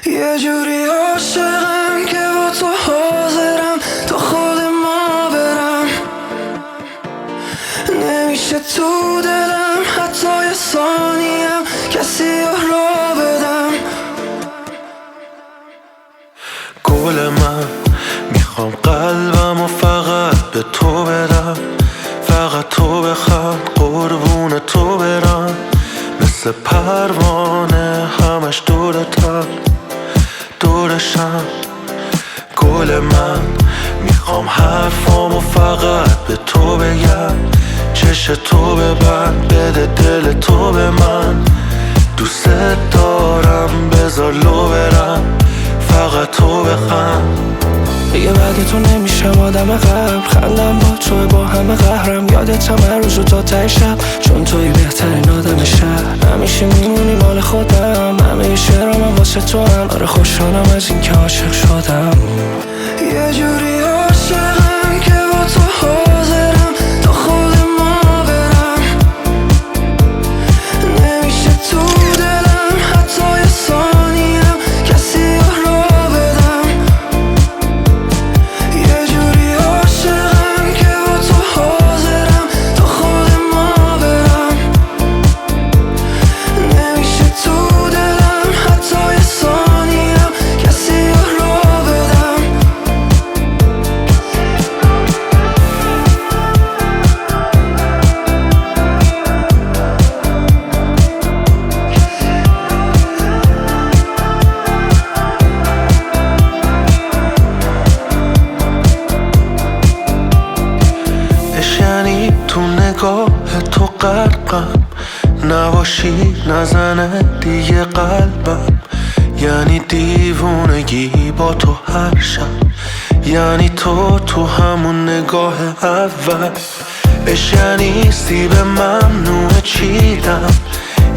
یه جوری عاشقم که با تو حاضرم تا خود ما برم. نمیشه تو دلم حتی یه ثانیم کسی را بدم. گل من میخوام قلبم و فقط به تو بدم، فقط تو بخوام قربون تو برم. مثل پروانه همش دورتم دورشم. گل من میخوام حرفامو فقط به تو بگم، چش تو ببند بده دل تو به من. دوست دارم بذار لو برم فقط تو بخند. دیگه بعد تو نمیشم آدم قبل، خندم با تو با همه قهرم. یادتم هر روز و تا ته شب، چون توی بهترین آدم شهر. همیشه میمونی مال خودم، همه شعرام واسه تو هم. آره خوشحالم از این که عاشق شدم. یه جوری عاشقم که با تو حاضرم تا خود ما برم. نمیشه تو دلم حتی یه ثانیم کسی را بدم. یه جوری عاشقم که با تو حاضرم تا خود ما برم. نمیشه تو دلم حتی یه ثانیم کسی را بدم. یعنی تو نگاه تو غرقم، نباشی نزنه دیگه قلبم. یعنی دیوونگی با تو هر شب، یعنی تو همون نگاه اول. یعنی سیب ممنوع چیدم،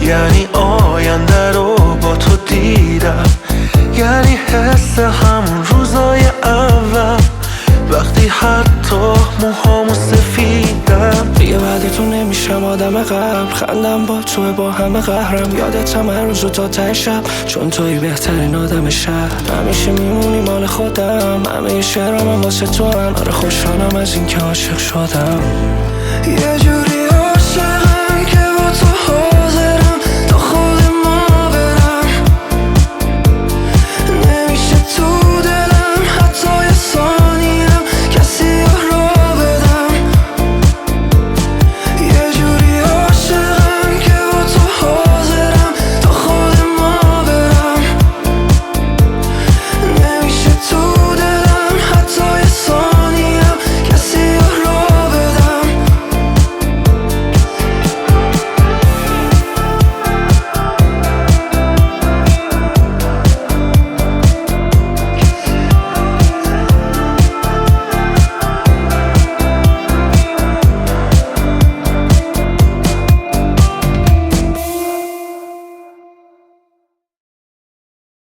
یعنی آینده رو با تو دیدم. یعنی حس همون روزای اول، وقتی حتی موهامو سفیدم. دیگه بعد تو نمیشم آدم قبل، خندم با تو با همه قهرم. یادتم هر روز و تا ته شب، چون توی بهترین آدم شهر. همیشه میمونی مال خودم، همه شعرام واسه تو هم. آره خوشحالم از این که عاشق شدم. یه جوری عاشقم که با تو